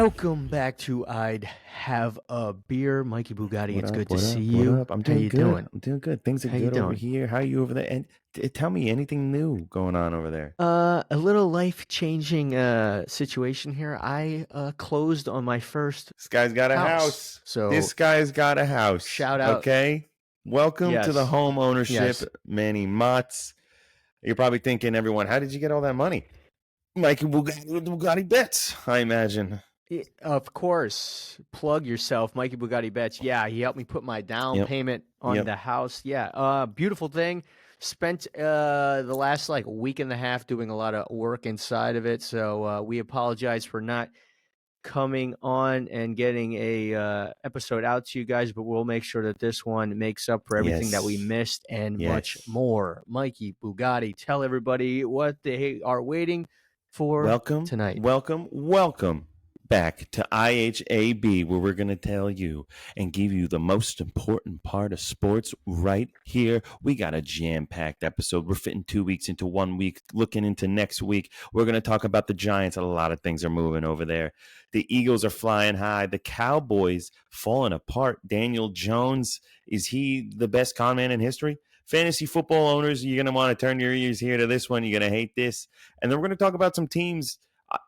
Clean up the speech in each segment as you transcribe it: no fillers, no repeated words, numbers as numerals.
Welcome back to I'd Have a Beer. Mikey Bugatti, it's good to see What you. up? I'm doing good. I'm doing good. Things are How you good over doing? here. How are you over there? And tell me anything new going on over there. A little life-changing situation here. I closed on my first This guy's got a house. So This guy's got a house. shout out. Okay. Welcome to the Yes. home ownership, Yes. Manny Mutz. You're probably thinking, everyone, how did you get all that money? Mikey Bugatti bets, I imagine. Of course, plug yourself, Mikey Bugatti Bets. Yeah, he helped me put my down payment on the house. Yeah, beautiful thing. Spent the last week and a half doing a lot of work inside of it. So we apologize for not coming on and getting a episode out to you guys, but we'll make sure that this one makes up for everything that we missed and much more. Mikey Bugatti, tell everybody what they are waiting for tonight. Welcome back to IHAB, where we're going to tell you and give you the most important part of sports right here. We got a jam-packed episode. We're fitting 2 weeks into 1 week. Looking into next week, we're going to talk about the Giants. A lot of things are moving over there. The Eagles are flying high. The Cowboys falling apart. Daniel Jones, is he the best con man in history? Fantasy football owners, you're going to want to turn your ears here to this one. You're going to hate this. And then we're going to talk about some teams.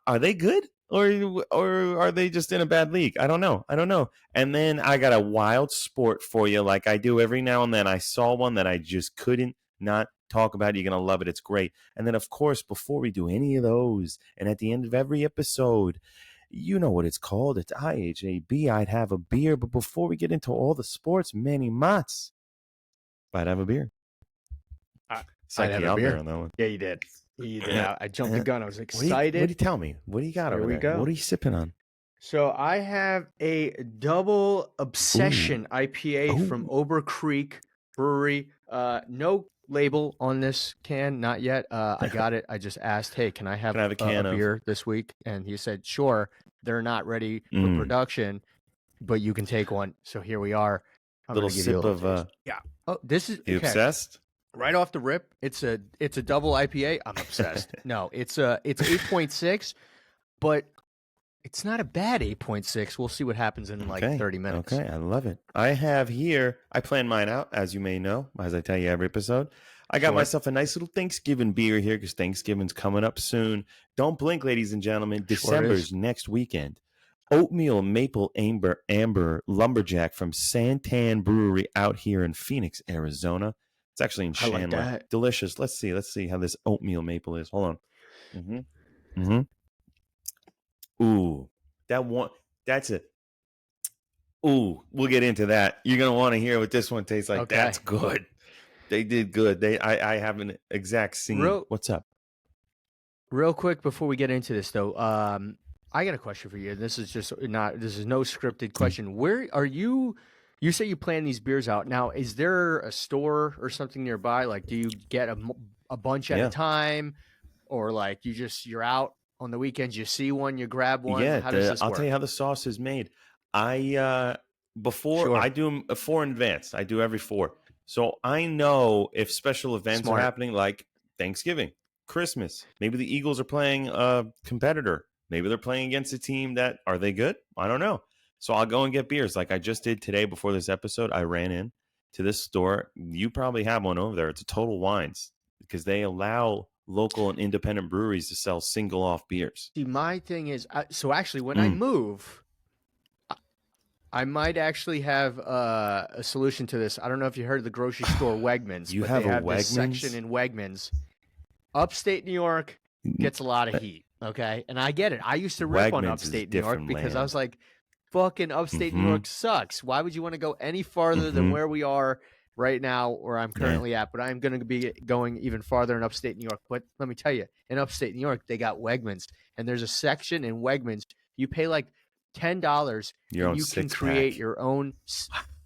Are they good? Or are they just in a bad league? I don't know. And then I got a wild sport for you, like I do every now and then. I saw one that I just couldn't not talk about. You're going to love it. It's great. And then, of course, before we do any of those, and at the end of every episode, you know what it's called. It's IHAB. I'd have a beer. But before we get into all the sports, Manny Mutz, I'd have a beer. I'd have a beer on that one. Yeah, you did. I jumped the gun. I was excited. What do you tell me? What do you got over there? Go. What are you sipping on? So I have a double obsession IPA from Ober Creek Brewery. No label on this can, not yet. I got it. I just asked, hey, can I have a beer this week? And he said, sure. They're not ready for production, but you can take one. So here we are. Little sip of yeah. Oh, this is you obsessed? Right off the rip, it's a double IPA. I'm obsessed. No, it's 8.6, but it's not a bad 8.6. We'll see what happens in 30 minutes. Okay, I love it. I have here, I plan mine out, as you may know, as I tell you every episode. I got myself a nice little Thanksgiving beer here because Thanksgiving's coming up soon. Don't blink, ladies and gentlemen. December's next weekend. Oatmeal Maple Amber Lumberjack from Santan Brewery out here in Phoenix, Arizona. It's actually in Chandler. Like delicious. Let's see how this oatmeal maple is. Hold on. Ooh, that's it. Ooh, we'll get into that. You're gonna want to hear what this one tastes like. Okay. That's good. They did good. I have an exact scene. What's up? Real quick before we get into this though, I got a question for you. This is no scripted question. Where are you? You say you plan these beers out. Now, is there a store or something nearby? Like, do you get a bunch at a time? Or you're out on the weekends, you see one, you grab one? Yeah, how does this work? I'll tell you how the sauce is made. I do them 4 in advance. I do every 4. So I know if special events are happening like Thanksgiving, Christmas. Maybe the Eagles are playing a competitor. Maybe they're playing against a team that, are they good? I don't know. So I'll go and get beers like I just did today before this episode. I ran in to this store. You probably have one over there. It's a Total Wines because they allow local and independent breweries to sell single off beers. See, my thing is, so actually when I move, I might actually have a solution to this. I don't know if you heard of the grocery store Wegmans. They have this section in Wegmans. Upstate New York gets a lot of heat, okay? And I get it. I used to rip on upstate New York because I was like, fucking upstate New York sucks. Why would you want to go any farther than where we are right now, where I'm currently at? But I'm going to be going even farther in upstate New York. But let me tell you, in upstate New York, they got Wegmans. And there's a section in Wegmans. You pay like $10 and you can create your own,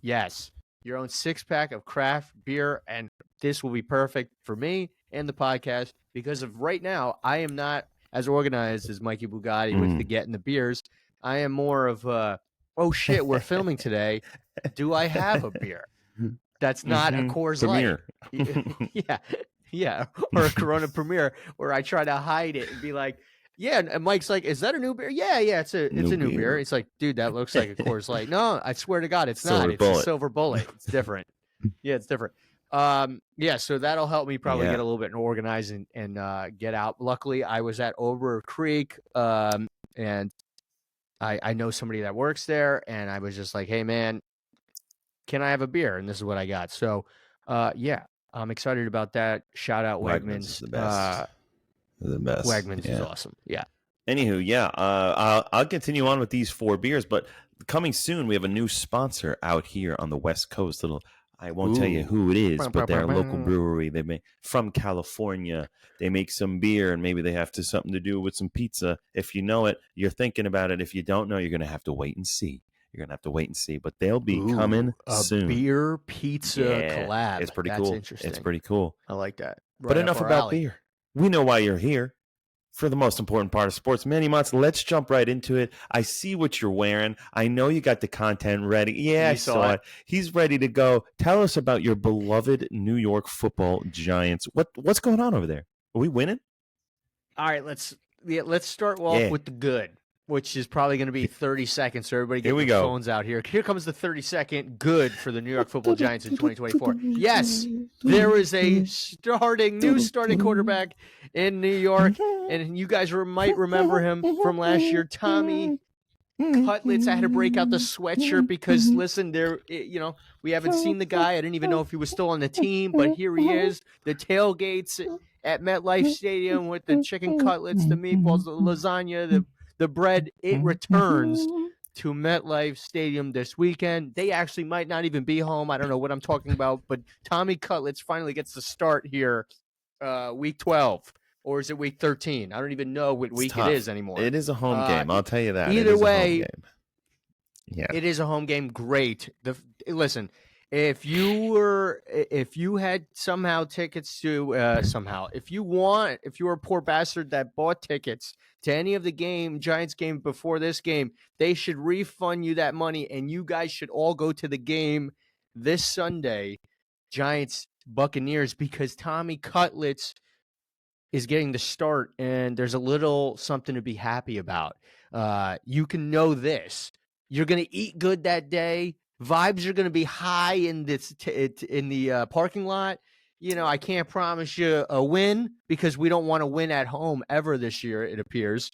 your own 6-pack of craft beer. And this will be perfect for me and the podcast because of right now, I am not as organized as Mikey Bugatti with the getting the beers. I am more of oh shit, we're filming today. Do I have a beer? That's not a Coors Light. Yeah. Or a Corona Premier where I try to hide it and be like, Yeah, and Mike's like, "Is that a new beer?" Yeah, it's a new beer. It's like, dude, that looks like a Coors Light. No, I swear to God, it's not. It's a Silver Bullet. It's different. Yeah, it's different. Yeah, so that'll help me probably get a little bit organized and get out. Luckily, I was at Over Creek, and I know somebody that works there, and I was just like, "Hey, man, can I have a beer?" And this is what I got. So, yeah, I'm excited about that. Shout out Wegmans. Is the best. The best. Wegmans is awesome. Yeah. Anywho, I'll continue on with these 4 beers, but coming soon, we have a new sponsor out here on the West Coast. I won't tell you who it is, but they're a local brewery. They make from California. They make some beer, and maybe they have something to do with some pizza. If you know it, you're thinking about it. If you don't know, you're going to have to wait and see. But they'll be coming soon. A beer pizza collab. It's pretty That's cool. Interesting. It's pretty cool. I like that. But enough about beer. We know why you're here. For the most important part of sports, Manny Motts, let's jump right into it. I see what you're wearing. I know you got the content ready. Yeah, I saw it. He's ready to go. Tell us about your beloved New York Football Giants. What's going on over there? Are we winning? All right, let's start off with the good, which is probably going to be 30 seconds. So everybody get their phones out here. Here comes the 30-second good for the New York Football Giants in 2024. Yes, there is a new starting quarterback in New York, and you guys might remember him from last year, Tommy Cutlets. I had to break out the sweatshirt because, listen, we haven't seen the guy. I didn't even know if he was still on the team, but here he is. The tailgates at MetLife Stadium with the chicken cutlets, the meatballs, the lasagna, the bread. It returns to MetLife Stadium this weekend. They actually might not even be home. I don't know what I'm talking about, but Tommy Cutlets finally gets to start here week 12. Or is it week 13? I don't even know what week it is anymore. It is a home game. I'll tell you that. Either way, it is a home game. Great. Listen, if you had somehow tickets to if you were a poor bastard that bought tickets to any of the Giants game before this game, they should refund you that money, and you guys should all go to the game this Sunday, Giants Buccaneers, because Tommy Cutlets is getting the start, and there's a little something to be happy about. You can know this. You're going to eat good that day. Vibes are going to be high in the parking lot. I can't promise you a win because we don't want to win at home ever this year, it appears.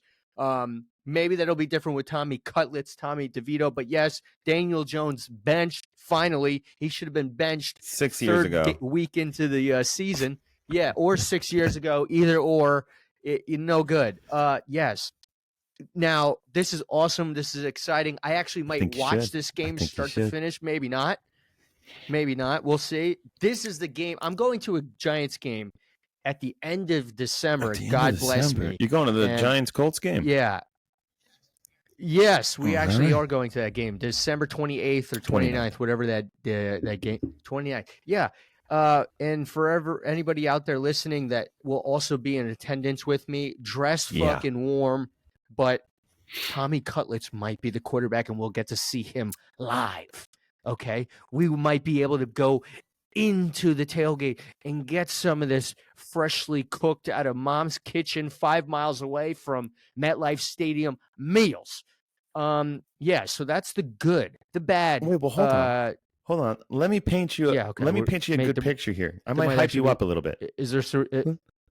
Maybe that'll be different with Tommy Cutlets, Tommy DeVito. But yes, Daniel Jones benched. Finally, he should have been benched 6 years ago. Week into the season. Yeah, or 6 years ago, either or, no good. Yes. Now, this is awesome. This is exciting. I actually might watch this game start to finish. Maybe not. We'll see. This is the game. I'm going to a Giants game at the end of December. God bless me. You're going to the Giants-Colts game? Yeah. Yes, we actually are going to that game. December 28th or 29th, whatever that game. 29th. Yeah. And forever, anybody out there listening that will also be in attendance with me, dress fucking warm, but Tommy Cutlets might be the quarterback and we'll get to see him live. Okay. We might be able to go into the tailgate and get some of this freshly cooked out of mom's kitchen 5 miles away from MetLife Stadium meals. So that's the good. The bad. Wait, well, hold on. Let me paint you. Let me paint you a good picture here. I might hype you up a little bit. Is there?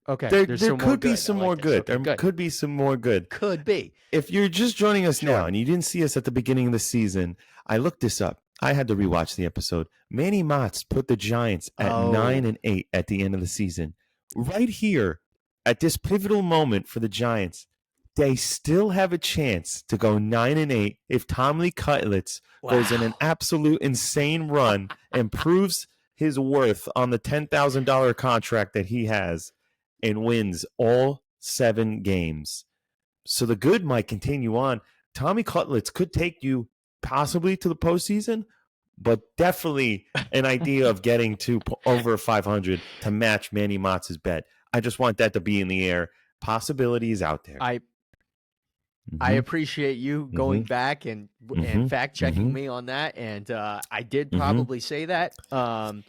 Okay. There could be some more good. There could be some more good. Could be. If you're just joining us now and you didn't see us at the beginning of the season, I looked this up. I had to rewatch the episode. Manny Motts put the Giants at 9-8 at the end of the season. Right here, at this pivotal moment for the Giants, they still have a chance to go 9-8 if Tommy Cutlets goes in an absolute insane run and proves his worth on the $10,000 contract that he has and wins all 7 games. So the good might continue on. Tommy Cutlets could take you possibly to the postseason, but definitely an idea of getting to over 500 to match Manny Motts' bet. I just want that to be in the air. Possibilities out there. I appreciate you going back and fact checking me on that, and I did probably say that. And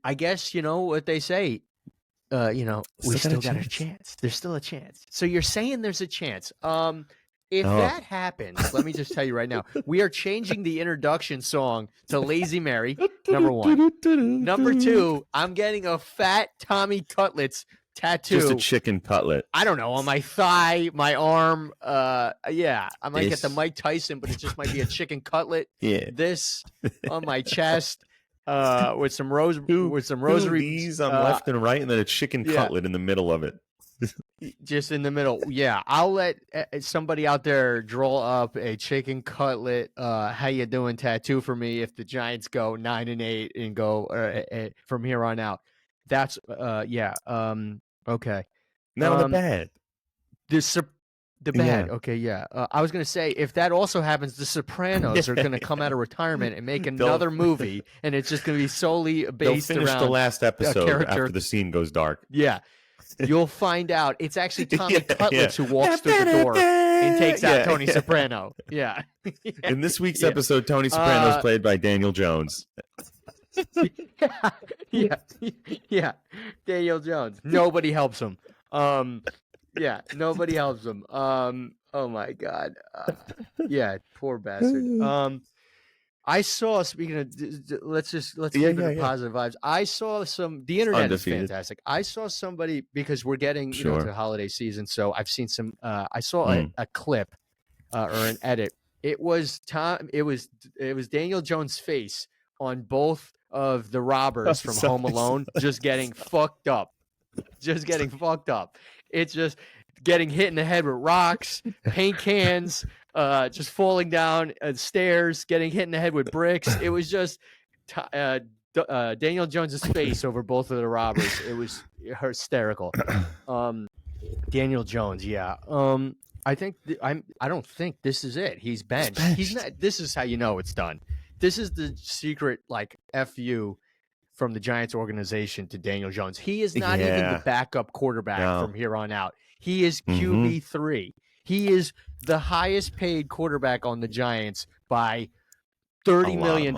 I guess what they say. we still got a chance. There's still a chance. So you're saying there's a chance. If that happens, let me just tell you right now, we are changing the introduction song to Lazy Mary, number 1. Number 2, I'm getting a fat Tommy Cutlets tattoo. Just a chicken cutlet. I don't know, on my thigh, my arm. Yeah, I might get the Mike Tyson, but it just might be a chicken cutlet. Yeah. This on my chest. With some rosary These on left and right, and then a chicken cutlet in the middle of it. Just in the middle. Yeah, I'll let somebody out there draw up a chicken cutlet how you doing tattoo for me if the Giants go 9-8 and go from here on out. That's okay. Now the bad. The bad. Yeah. Okay, yeah. I was going to say, if that also happens, the Sopranos are going to come out of retirement and make another movie, and it's just going to be solely based around... They'll finish the last episode after the scene goes dark. Yeah. You'll find out it's actually Tommy Cutlets who walks through the door and takes out Tony Soprano. Yeah. In this week's episode, Tony Soprano is played by Daniel Jones. Yeah. Daniel Jones. Nobody helps him. Nobody helps him. Oh my God. Poor bastard. I saw, speaking of, let's keep it positive vibes. I saw the internet is fantastic. I saw somebody, because we're getting to holiday season, so I've seen some, I saw a clip or an edit. It was Daniel Jones' face on both of the robbers from Home Alone just getting fucked up. It's just getting hit in the head with rocks, paint cans, just falling down stairs, getting hit in the head with bricks. It was just Daniel Jones's face over both of the robbers. It was hysterical. Daniel Jones, yeah. I think I don't think this is it. He's benched. He's not. This is how you know it's done. This is the secret, like, FU from the Giants organization to Daniel Jones. He is not even the backup quarterback from here on out. He is QB3. He is the highest paid quarterback on the Giants by $30 million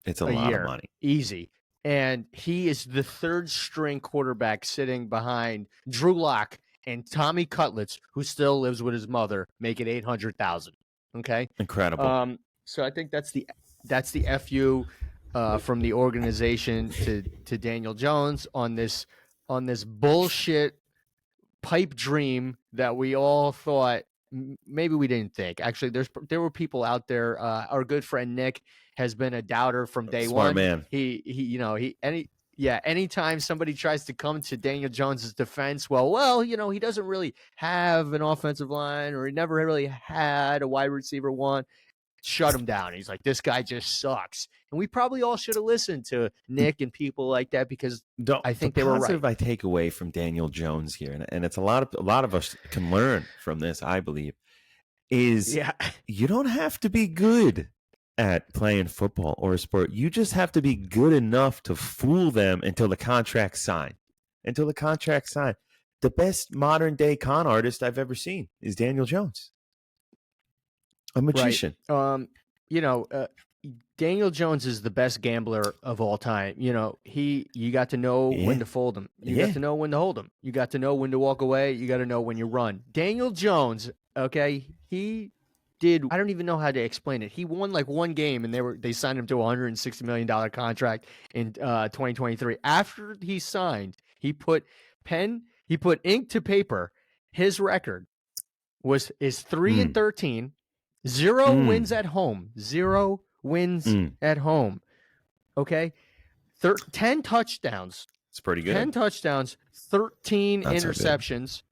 it's a lot year. Of money. Easy. And he is the third string quarterback sitting behind Drew Lock and Tommy Cutlets, who still lives with his mother, making $800,000. Okay? Incredible. So I think that's the FU from the organization to Daniel Jones on this bullshit pipe dream that we all thought, maybe we didn't think. Actually, there were people out there. Our good friend Nick has been a doubter from day Smart one. Man. Anytime somebody tries to come to Daniel Jones's defense, he doesn't really have an offensive line, or he never really had a wide receiver one. Shut him down. He's like, this guy just sucks. And we probably all should have listened to Nick and people like that, because I think they were right. The positive I take away from Daniel Jones here, and it's a lot of us can learn from this, I believe, is you don't have to be good at playing football or a sport. You just have to be good enough to fool them until the contract's signed. The best modern day con artist I've ever seen is Daniel Jones. A magician. Right. Daniel Jones is the best gambler of all time. You got to know when to fold him. You got to know when to hold him. You got to know when to walk away. You got to know when you run. Daniel Jones, okay, he did. I don't even know how to explain it. He won like one game, and they signed him to a $160 million contract in 2023. After he signed, he put ink to paper. His record is 3-13. 0 wins at home. 0 wins at home. Okay? 10 touchdowns. It's pretty good. 10 touchdowns, 13 interceptions.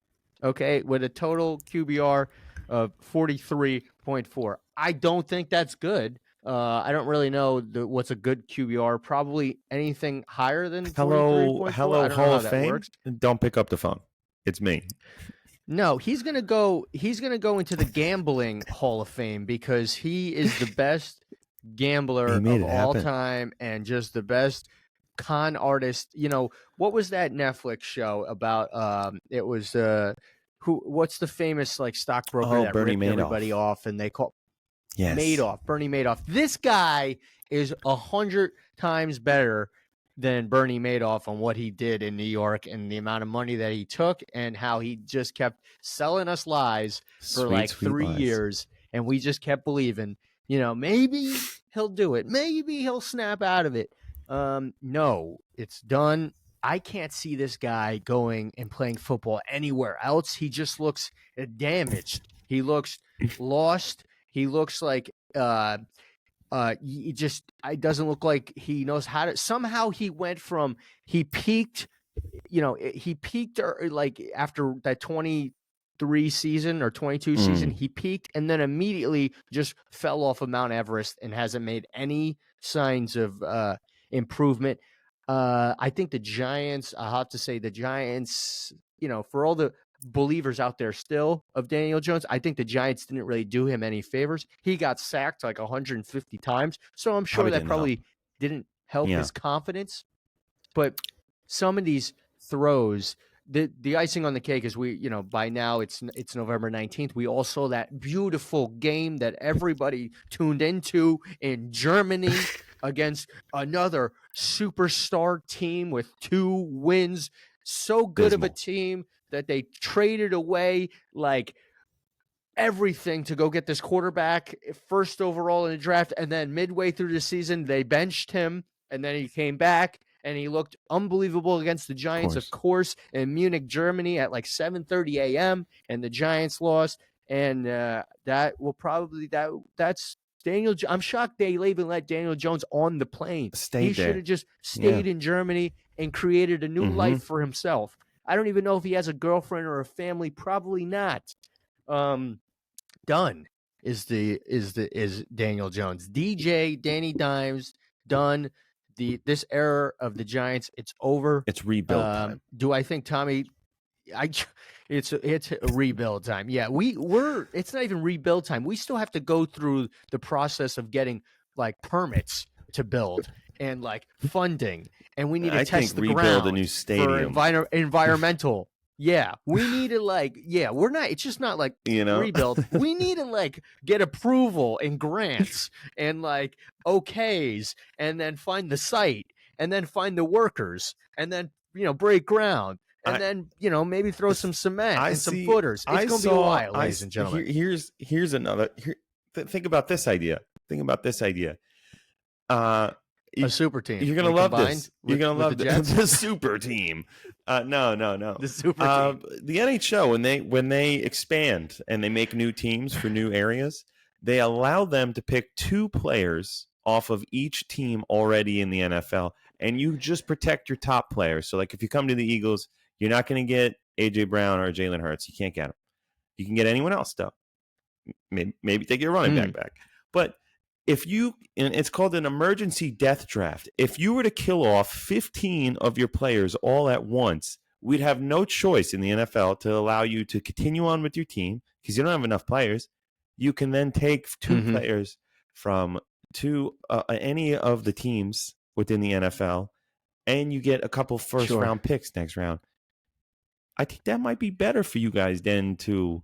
Okay? With a total QBR of 43.4. I don't think that's good. I don't really know what's a good QBR. Probably anything higher than 43.4. Hello, Hall of Fame. Works. Don't pick up the phone. It's me. No, he's gonna go into the gambling Hall of Fame, because he is the best gambler of all time and just the best con artist. What was that Netflix show about? It was what's the famous stockbroker that Bernie ripped Madoff. Everybody off, and they call Bernie Madoff. This guy is 100 times better than Bernie Madoff on what he did in New York and the amount of money that he took and how he just kept selling us lies for Sweet, like sweet 3 lies. years. And we just kept believing, maybe he'll do it. Maybe he'll snap out of it. No, it's done. I can't see this guy going and playing football anywhere else. He just looks damaged. He looks lost. He looks like it doesn't look like he knows how to. Somehow he peaked, like after that 23 season or 22 season, he peaked and then immediately just fell off of Mount Everest and hasn't made any signs of improvement. I think the Giants, I have to say the Giants, for all the believers out there still of Daniel Jones, I think the Giants didn't really do him any favors. He got sacked like 150 times. So I'm sure that probably didn't help his confidence. But some of these throws, the icing on the cake is by now it's November 19th. We all saw that beautiful game that everybody tuned into in Germany against another superstar team with 2 wins. So good of a team that they traded away like everything to go get this quarterback first overall in the draft. And then midway through the season, they benched him and then he came back and he looked unbelievable against the Giants, of course, in Munich, Germany at like 7:30 a.m. And the Giants lost. And that will probably that's Daniel. I'm shocked they even let Daniel Jones on the plane. He should have just stayed in Germany and created a new life for himself. I don't even know if he has a girlfriend or a family. Probably not. Done is Daniel Jones. Danny Dimes, done. This era of the Giants, it's over. It's rebuild time. Do I think Tommy? It's a rebuild time. Yeah, it's not even rebuild time. We still have to go through the process of getting like permits to build and like funding, and we need to test the ground. Rebuild a new stadium for environmental. Yeah, we need to we're not. It's just not like rebuild. We need to get approval and grants and okays, and then find the site, and then find the workers, and then break ground. And then, maybe throw some cement and some footers. It's going to be a while, ladies and gentlemen. Here's another. Think about this idea. A super team. You're going to love this. You're going to love the super team. No. The super team. The NHL, when they expand and they make new teams for new areas, they allow them to pick 2 players off of each team already in the NFL, and you just protect your top players. So, if you come to the Eagles, you're not going to get A.J. Brown or Jalen Hurts. You can't get them. You can get anyone else, though. Maybe take your running back. But and it's called an emergency death draft. If you were to kill off 15 of your players all at once, we'd have no choice in the NFL to allow you to continue on with your team because you don't have enough players. You can then take 2 players from any of the teams within the NFL, and you get a couple first-round picks next round. I think that might be better for you guys than to,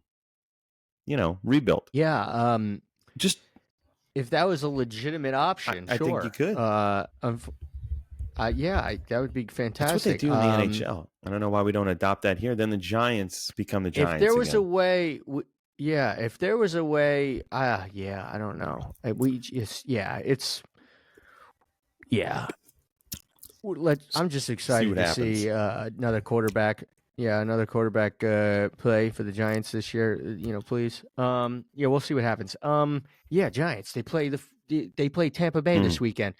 rebuild. Yeah. Just if that was a legitimate option, I think you could. That would be fantastic. That's what they do in the NHL. I don't know why we don't adopt that here. Then the Giants become the Giants. If there was a way, if there was a way, I don't know. I'm just excited to see another quarterback. Yeah, another quarterback play for the Giants this year. Please. We'll see what happens. Giants. They play Tampa Bay this weekend.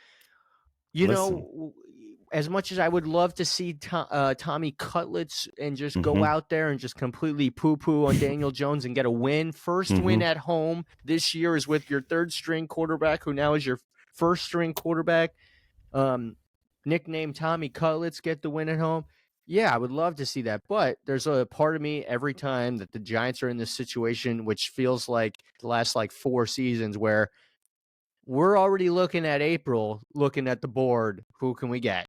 As much as I would love to see Tommy Cutlets and just go out there and just completely poo-poo on Daniel Jones and get a win. First win at home this year is with your 3rd-string quarterback, who now is your 1st-string quarterback. Nicknamed Tommy Cutlets, get the win at home. Yeah, I would love to see that. But there's a part of me every time that the Giants are in this situation, which feels like the last 4 seasons, where we're already looking at April, looking at the board. Who can we get?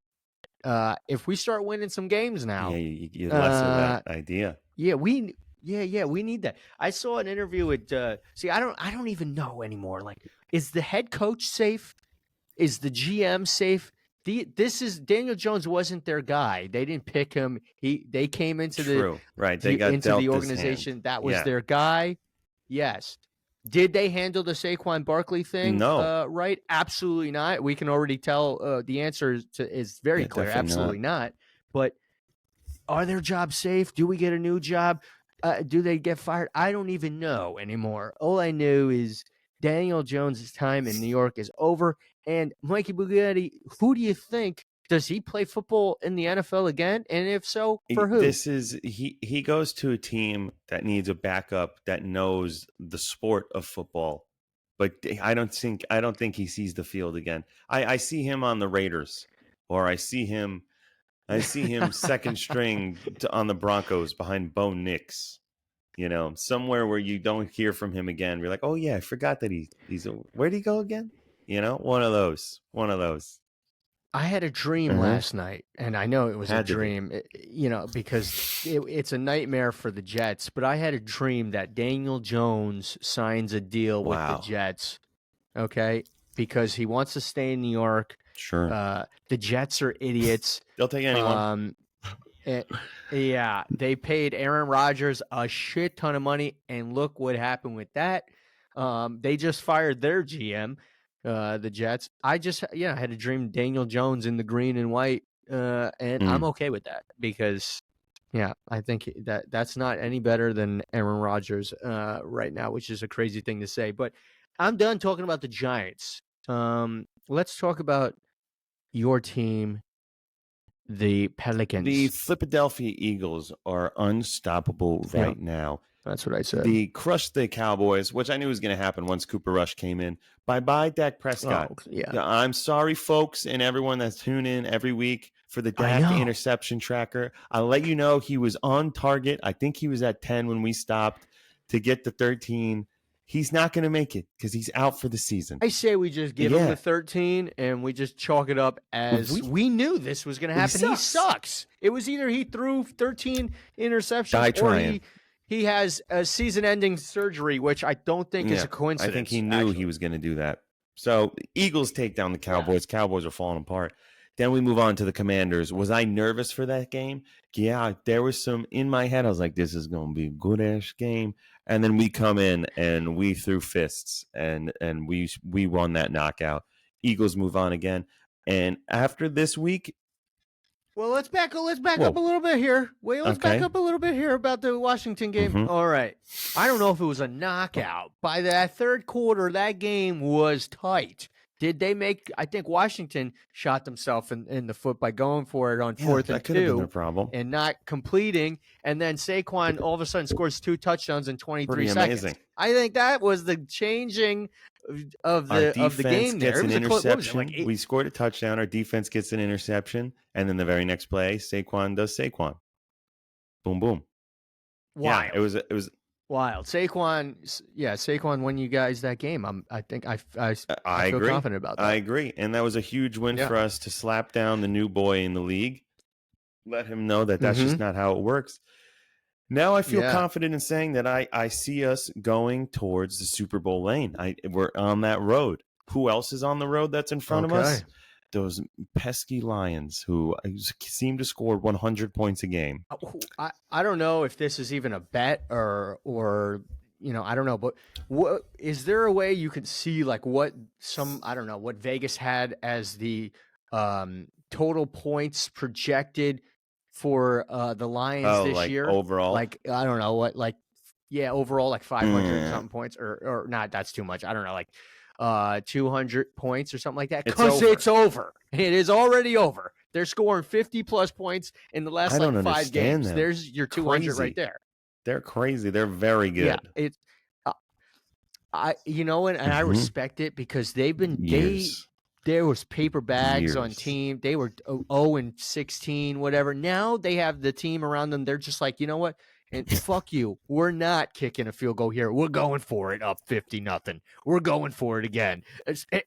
If we start winning some games now, you less of that idea. Yeah, we need that. I saw an interview with. I don't even know anymore. Is the head coach safe? Is the GM safe? this is Daniel Jones wasn't their guy. They didn't pick him. They came into They got into dealt the this organization. hand. That was their guy. Yes. Did they handle the Saquon Barkley thing? No. Right? Absolutely not. We can already tell the answer is very clear. Absolutely not. But are their jobs safe? Do we get a new job? Do they get fired? I don't even know anymore. All I knew is Daniel Jones' time in New York is over. And Mikey Bugatti, who do you think? Does he play football in the NFL again? And if so, for who? He goes to a team that needs a backup that knows the sport of football. But I don't think he sees the field again. I see him on the Raiders, or I see him second string on the Broncos behind Bo Nix. Somewhere where you don't hear from him again. You're like, oh yeah, I forgot that where'd he go again? One of those. I had a dream last night, and I know it was a dream, because it's a nightmare for the Jets. But I had a dream that Daniel Jones signs a deal with the Jets, okay, because he wants to stay in New York. Sure. The Jets are idiots. They'll take anyone. They paid Aaron Rodgers a shit ton of money, and look what happened with that. They just fired their GM. The Jets. I had a dream Daniel Jones in the green and white, and I'm okay with that because, I think that's not any better than Aaron Rodgers right now, which is a crazy thing to say. But I'm done talking about the Giants. Let's talk about your team, the Pelicans. The Philadelphia Eagles are unstoppable right now. That's what I said. They crushed the Cowboys, which I knew was going to happen once Cooper Rush came in. Bye-bye, Dak Prescott. Oh, yeah. I'm sorry, folks, and everyone that's tuned in every week for the Dak interception tracker. I'll let you know he was on target. I think he was at 10 when we stopped to get to 13. He's not going to make it because he's out for the season. I say we just give him the 13 and we just chalk it up as we knew this was going to happen. He sucks. It was either he threw 13 interceptions or he has a season-ending surgery, which I don't think is a coincidence. I think he knew he was going to do that. So Eagles take down the Cowboys. Yeah. Cowboys are falling apart. Then we move on to the Commanders. Was I nervous for that game? Yeah, there was some in my head. I was like, this is going to be a good-ass game. And then we come in and we threw fists and we won that knockout. Eagles move on again. And after this week, well, let's back up a little bit here. Back up a little bit here about the Washington game. Mm-hmm. All right. I don't know if it was a knockout. By that third quarter, that game was tight. Did they make? I think Washington shot themselves in the foot by going for it on 4th and 2 and not completing. And then Saquon all of a sudden scores 2 touchdowns in 23 seconds. Amazing. I think that was the changing of the game there. Gets an interception. We scored a touchdown. Our defense gets an interception. And then the very next play, Saquon does Saquon. Boom, boom. Wild. Yeah, it was wild. Saquon won you guys that game. I feel agree. confident about that. I agree. And that was a huge win for us to slap down the new boy in the league. Let him know that that's just not how it works. Now I feel confident in saying that I see us going towards the Super Bowl lane. We're on that road. Who else is on the road that's in front of us? Those pesky Lions who seem to score 100 points a game. I don't know if this is even a bet or I don't know, but is there a way you could see like what Vegas had as the total points projected for the Lions this year? Overall? Like, I don't know overall like 500 something points or not. That's too much. I don't know, like 200 points or something like that, because it's over. It is already over. They're scoring 50 plus points in the last 5 games. Them. There's your 200 right there. They're crazy. They're very good. Yeah, it's I respect it because they've been there was paper bags on team. They were 0-16, whatever. Now they have the team around them. They're just like, you know what? And fuck you. We're not kicking a field goal here. We're going for it up 50-0. We're going for it again.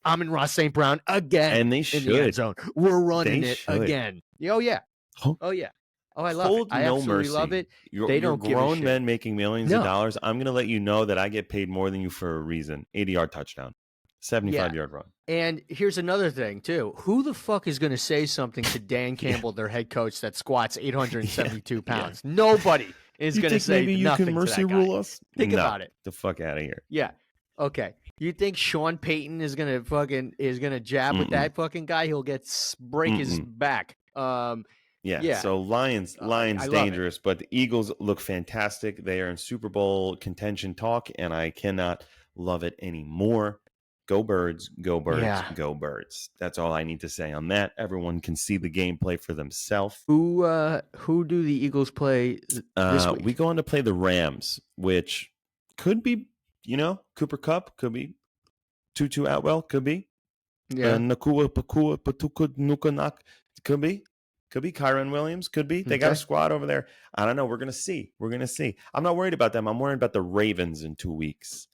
I'm in Ross St. Brown again. And they should. In the end zone. We're running again. Oh, yeah. Oh, yeah. Oh, I love it. I absolutely love it. They don't give a shit. Grown men making millions of dollars. I'm going to let you know that I get paid more than you for a reason. 80-yard touchdown. 75-yard run. And here's another thing, too. Who the fuck is going to say something to Dan Campbell, their head coach, that squats 872 pounds? Nobody is going to say maybe you nothing can mercy to that guy. rule us? Think about it. The fuck out of here. Yeah. Okay. You think Sean Payton is gonna jab with that fucking guy? He'll break his back. Yeah. So Lions dangerous, but the Eagles look fantastic. They are in Super Bowl contention talk, and I cannot love it anymore. Go Birds, go Birds, go Birds. That's all I need to say on that. Everyone can see the gameplay for themselves. Who do the Eagles play this week? We go on to play the Rams, which could be, Cooper Kupp, could be Tutu Atwell, could be. Yeah. Nakua Pakua Patukud Nukanak, could be. Could be Kyron Williams. Could be. They got a squad over there. I don't know. We're going to see. I'm not worried about them. I'm worried about the Ravens in 2 weeks.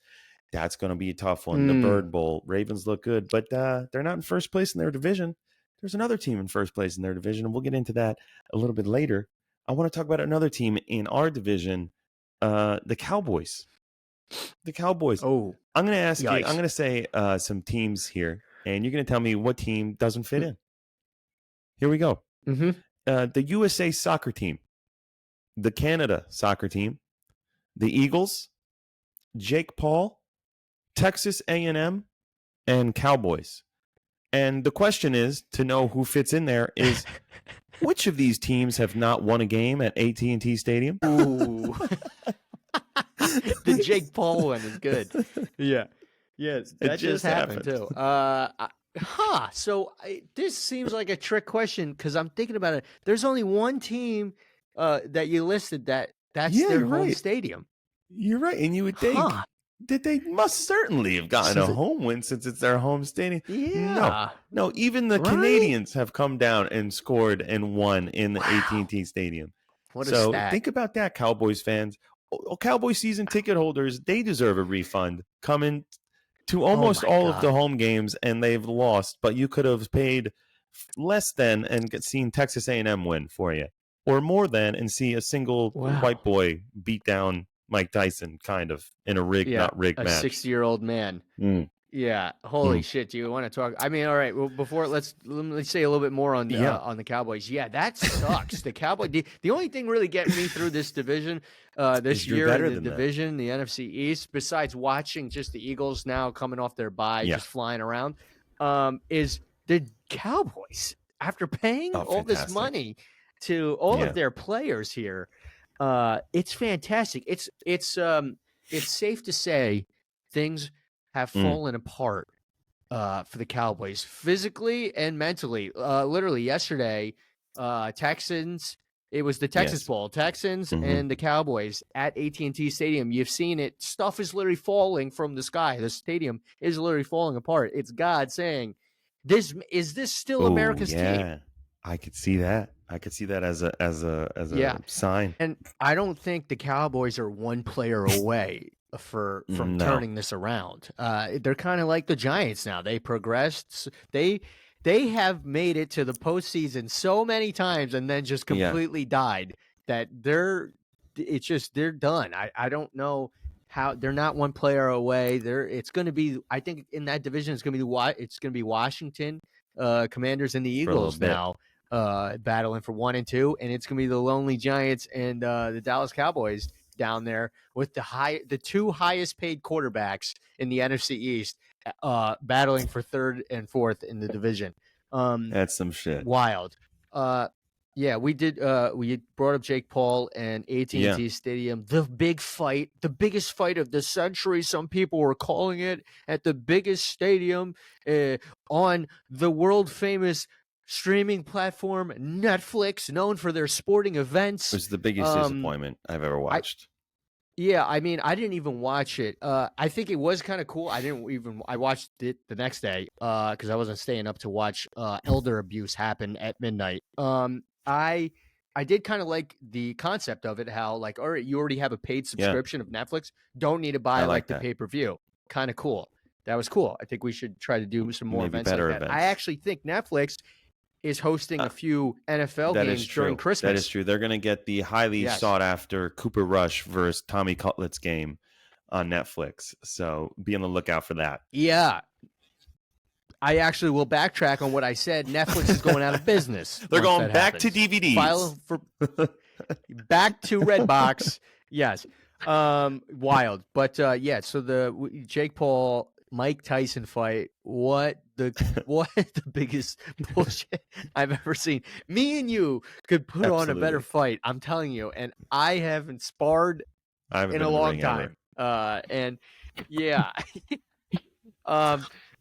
That's going to be a tough one. The Bird Bowl. Ravens look good, but they're not in first place in their division. There's another team in first place in their division, and we'll get into that a little bit later. I want to talk about another team in our division, the Cowboys. The Cowboys. Oh. I'm going to ask you, I'm going to say some teams here, and you're going to tell me what team doesn't fit in. Here we go. Mm-hmm. The USA soccer team, the Canada soccer team, the Eagles, Jake Paul, Texas A&M, and Cowboys. And the question is, to know who fits in there, is which of these teams have not won a game at AT&T Stadium? Ooh. The Jake Paul one is good. Yeah. Yes, that just happened too. So this seems like a trick question because I'm thinking about it. There's only one team that you listed that's their home stadium. You're right, and you would think that they must certainly have gotten a home win since it's their home stadium. Yeah. No, even the Canadians have come down and scored and won in the AT&T Stadium. What a stat. Think about that, Cowboys fans. Cowboys season ticket holders, they deserve a refund coming to almost all of the home games, and they've lost. But you could have paid less than and seen Texas A&M win for you, or more than and see a single white boy beat down Mike Tyson, kind of in a rigged, not rigged match. A 60-year-old man. Yeah. Holy shit. Do you want to talk? I mean, all right. Well, before let's say a little bit more on the Cowboys. Yeah, that sucks. The Cowboys. The only thing really getting me through this division this year in the division, the NFC East, besides watching just the Eagles now coming off their bye, just flying around, is the Cowboys. After paying all this money to all of their players here, it's fantastic. It's safe to say things have fallen apart for the Cowboys physically and mentally. Literally yesterday, Texans. It was the Texas Bowl, Texans and the Cowboys at AT&T Stadium. You've seen it. Stuff is literally falling from the sky. The stadium is literally falling apart. It's God saying, "Is this still America's team?" I could see that. I could see that as a sign. And I don't think the Cowboys are one player away from turning this around. They're kind of like the Giants now. They progressed. They have made it to the postseason so many times and then just completely died that they're done. I don't know how they're not one player away. It's going to be, I think in that division it's going to be Washington Commanders and the Eagles now battling for 1 and 2, and it's going to be the lonely Giants and the Dallas Cowboys down there with the two highest paid quarterbacks in the NFC East battling for 3rd and 4th in the division. That's some shit. Wild. We did. We brought up Jake Paul and AT&T Stadium. The big fight, the biggest fight of the century. Some people were calling it at the biggest stadium on the world famous streaming platform Netflix, known for their sporting events. It was the biggest disappointment I've ever watched. I mean, I didn't even watch it. I think it was kind of cool. I watched it the next day because I wasn't staying up to watch elder abuse happen at midnight. I did kind of like the concept of it, how like, all right, you already have a paid subscription of Netflix. Don't need to buy like the pay-per-view. Kind of cool. That was cool. I think we should try to do some more events like that. Events. I actually think Netflix is hosting a few NFL games during Christmas. That is true. They're going to get the highly sought after Cooper Rush versus Tommy Cutlets game on Netflix. So be on the lookout for that. Yeah. I actually will backtrack on what I said. Netflix is going out of business. They're going back to DVDs. File for back to Redbox. Yes. Wild. But yeah, so the Jake Paul Mike Tyson fight, what the biggest bullshit I've ever seen. Me and you could put on a better fight, I'm telling you, and I haven't sparred in a long time. And yeah.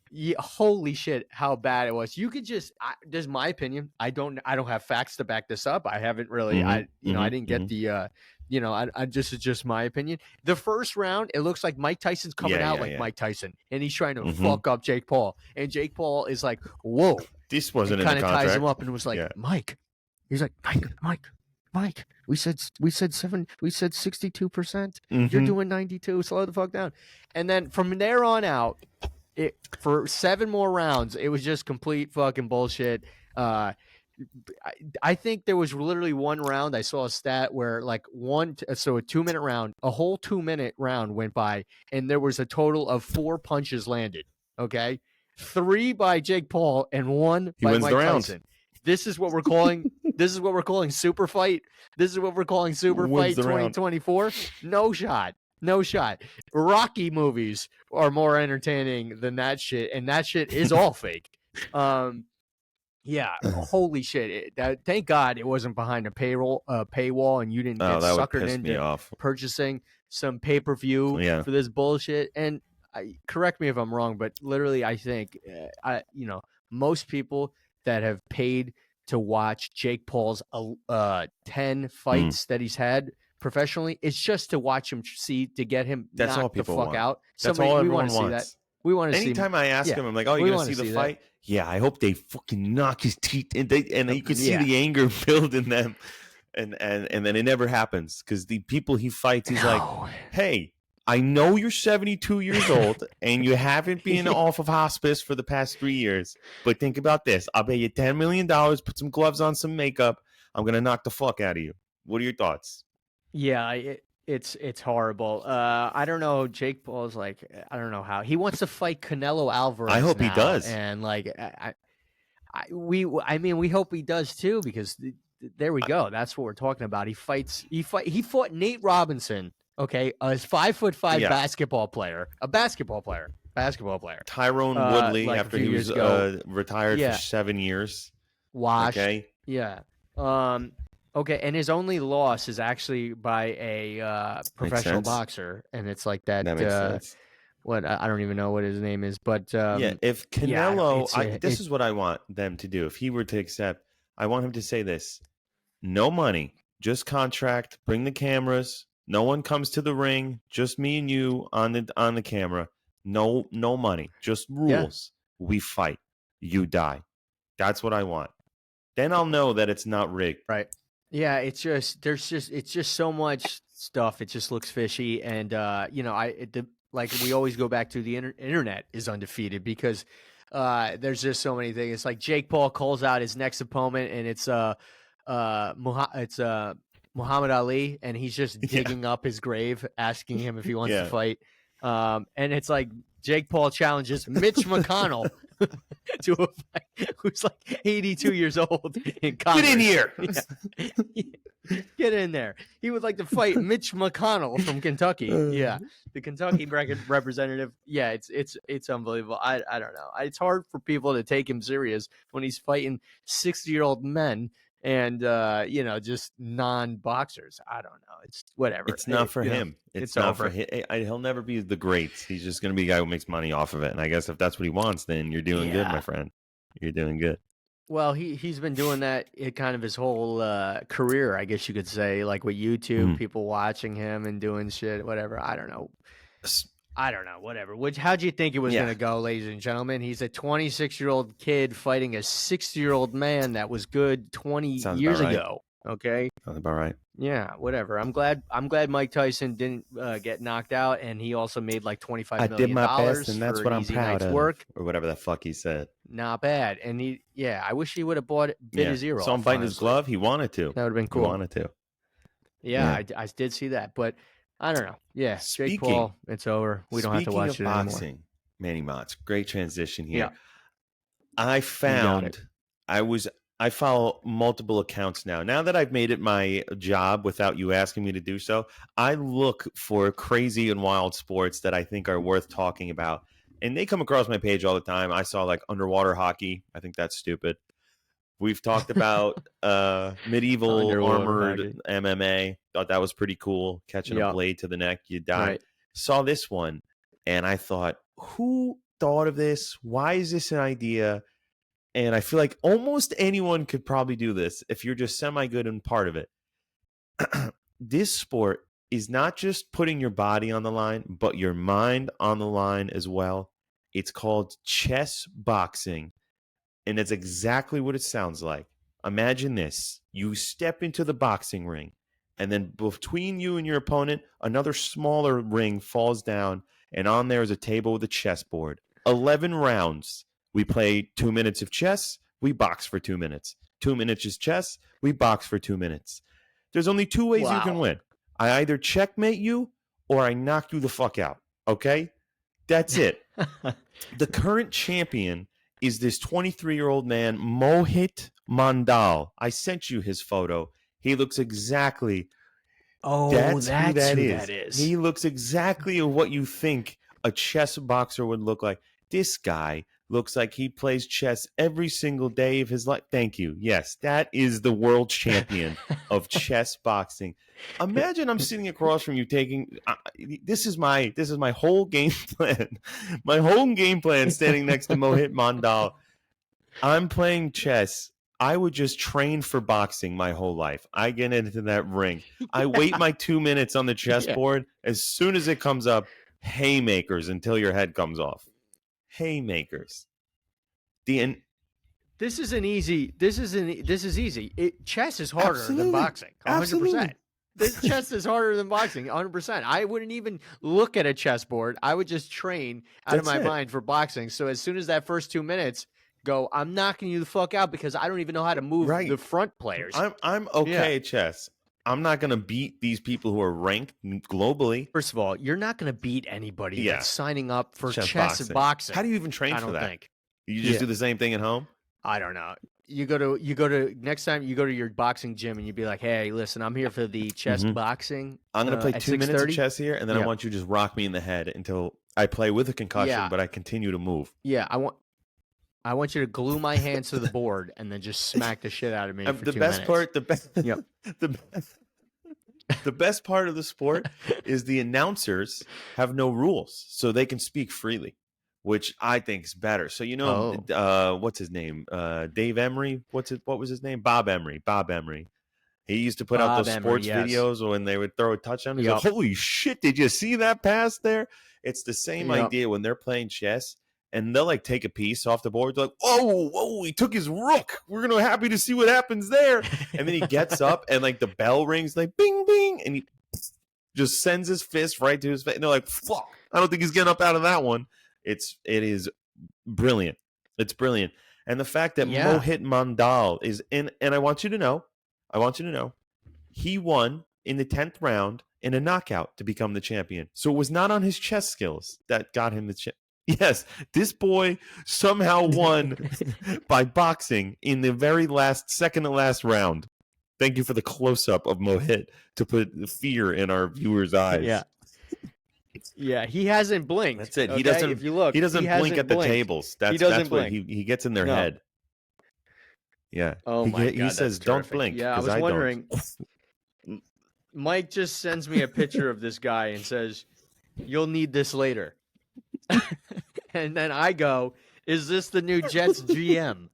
Yeah, holy shit, how bad it was. You could just this is my opinion. I don't have facts to back this up. I haven't really I didn't get the I just my opinion. The first round, it looks like Mike Tyson's coming out like Mike Tyson, and he's trying to fuck up Jake Paul. And Jake Paul is like, whoa. This wasn't in the contract. Kind of ties him up and was like, Mike. He's like, Mike. We said 62%. You're doing 92. Slow the fuck down. And then from there on out, for 7 more rounds, it was just complete fucking bullshit. I think there was literally one round. I saw a stat where like a 2-minute round, a whole 2-minute round went by, and there was a total of 4 punches landed. Okay, 3 by Jake Paul and 1 by Mike Tyson. This is what we're calling. This is what we're calling super fight. This is what we're calling super fight 2024. No shot. Rocky movies are more entertaining than that shit, and that shit is all fake. Yeah, holy shit! Thank God it wasn't behind a paywall, and you didn't get suckered into purchasing some pay-per-view for this bullshit. And correct me if I'm wrong, but literally, I think most people that have paid to watch Jake Paul's 10 fights that he's had professionally, it's just to watch him to get him knocked the fuck out. That's all everyone wants. See that. We want to see. Anytime I ask him, I'm like, "Oh, you're gonna see the fight?" That. Yeah, I hope they fucking knock his teeth, and you can see the anger build in them, and then it never happens because the people he fights, he's like, "Hey, I know you're 72 years old and you haven't been off of hospice for the past 3 years, but think about this: I'll pay you $10 million, put some gloves on, some makeup. I'm gonna knock the fuck out of you." What are your thoughts? Yeah, it's horrible. I don't know. Jake Paul's like, I don't know how he wants to fight Canelo Alvarez. I hope he does. And like, we hope he does too, because there we go. That's what we're talking about. He fought Nate Robinson. Okay, a 5'5" basketball player. Tyrone Woodley, like after he was retired for 7 years. Washed. Okay. Yeah. Okay, and his only loss is actually by a professional boxer, and it's like that. That makes sense. What I don't even know what his name is, but if Canelo, this is what I want them to do. If he were to accept, I want him to say this: no money, just contract. Bring the cameras. No one comes to the ring. Just me and you on the camera. No money, just rules. Yeah. We fight. You die. That's what I want. Then I'll know that it's not rigged. Right. Yeah, it's just so much stuff. It just looks fishy, and like we always go back to the internet is undefeated because there's just so many things. It's like Jake Paul calls out his next opponent, and it's Muhammad Ali, and he's just digging up his grave, asking him if he wants to fight. And it's like Jake Paul challenges Mitch McConnell to a fight, who's like 82 years old in Congress. Get in here. Yeah. Get in there. He would like to fight Mitch McConnell from Kentucky. Yeah, the Kentucky representative. Yeah, it's unbelievable. I don't know. It's hard for people to take him serious when he's fighting 60-year-old men and just non-boxers. I don't know. It's whatever. It's not for him. It's not over. For him. He'll never be the greats. He's just going to be a guy who makes money off of it. And I guess if that's what he wants, then you're doing good, my friend. You're doing good. Well, he's been doing that kind of his whole career, I guess you could say, like with YouTube, people watching him and doing shit, whatever. I don't know, whatever. How'd you think it was going to go, ladies and gentlemen? He's a 26-year-old kid fighting a 60-year-old man that was good 20 years ago. Okay, sounds about right. Yeah, whatever. I'm glad Mike Tyson didn't get knocked out, and he also made like $25 million. I did my best, and that's what I'm proud of. Work. Or whatever the fuck he said. Not bad. And I wish he would have bit his ear off. Saw him biting his glove. He wanted to. That would have been cool. He wanted to. Yeah. I did see that, but I don't know. Yeah, Jake Paul, it's over. We don't have to watch it anymore. Manny Motts, great transition here. I found I follow multiple accounts now. Now that I've made it my job without you asking me to do so, I look for crazy and wild sports that I think are worth talking about. And they come across my page all the time. I saw like underwater hockey. I think that's stupid. We've talked about medieval Underwater armored hockey. MMA. Thought that was pretty cool. Catching a blade to the neck, you die. Right. Saw this one, and I thought, who thought of this? Why is this an idea? And I feel like almost anyone could probably do this if you're just semi-good in part of it. This sport is not just putting your body on the line, but your mind on the line as well. It's called chess boxing, and it's exactly what it sounds like. Imagine this. You step into the boxing ring, and then between you and your opponent, another smaller ring falls down, and on there is a table with a chessboard. 11 rounds. We play 2 minutes of chess. We box for 2 minutes. 2 minutes is chess. We box for 2 minutes. There's only two ways you can win. I either checkmate you or I knock you the fuck out. Okay? That's it. The current champion is this 23-year-old man, Mohit Mandal. I sent you his photo. He looks exactly... that's who that is. He looks exactly what you think a chess boxer would look like. This guy looks like he plays chess every single day of his life. Thank you. Yes, that is the world champion of chess boxing. Imagine I'm sitting across from you taking this is my whole game plan. My whole game plan standing next to Mohit Mandal. I'm playing chess. I would just train for boxing my whole life. I get into that ring. I wait my 2 minutes on the chessboard. As soon as it comes up, haymakers until your head comes off. Haymakers. This is easy. Chess is harder than boxing. 100%. This chess is harder than boxing. 100%. I wouldn't even look at a chessboard. I would just train out of my mind for boxing. So as soon as that first 2 minutes go, I'm knocking you the fuck out because I don't even know how to move the front players. I'm okay at chess. I'm not going to beat these people who are ranked globally. First of all, you're not going to beat anybody that's signing up for chess and boxing. How do you even train for that? I don't think. You just do the same thing at home? I don't know. You go to next time you go to your boxing gym and you be like, hey, listen, I'm here for the chess boxing. I'm going to play 2 minutes of chess here, and then I want you to just rock me in the head until I play with a concussion, but I continue to move. Yeah, I want you to glue my hands to the board and then just smack the shit out of me for 2 minutes. The best part of the sport is the announcers have no rules, so they can speak freely, which I think is better. So what's his name? Dave Emery. What was his name? Bob Emery. He used to put out those sports videos when they would throw a touchdown. He's like, holy shit, did you see that pass there? It's the same idea when they're playing chess. And they'll like take a piece off the board. They're like, whoa, he took his rook. We're gonna happy to see what happens there. And then he gets up and like the bell rings, like bing, bing, and he just sends his fist right to his face. And they're like, fuck, I don't think he's getting up out of that one. It is brilliant. It's brilliant. And the fact that Mohit Mandal is in, and I want you to know, he won in the 10th round in a knockout to become the champion. So it was not on his chess skills that got him the Yes, this boy somehow won by boxing in the very second to last round. Thank you for the close-up of Mohit to put fear in our viewers' eyes. Yeah, he hasn't blinked. That's it. Okay? He doesn't. If you look, he doesn't blink at the tables. That's what he gets in their head. Yeah. Oh my God. He says, "Don't blink." Yeah, I was wondering. Mike just sends me a picture of this guy and says, "You'll need this later." And then I go, is this the new Jets GM?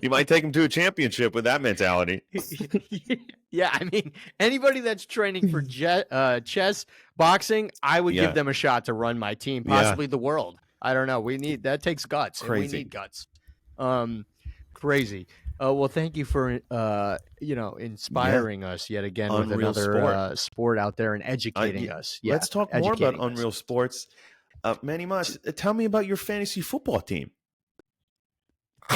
You might take him to a championship with that mentality. Yeah, I mean, anybody that's training for chess, boxing, I would give them a shot to run my team, possibly the world. I don't know. That takes guts. Crazy. And we need guts. Crazy. Well, thank you for inspiring us yet again with another sport out there and educating us. Yeah, let's talk more about Unreal Sports. Manny Moss, tell me about your fantasy football team.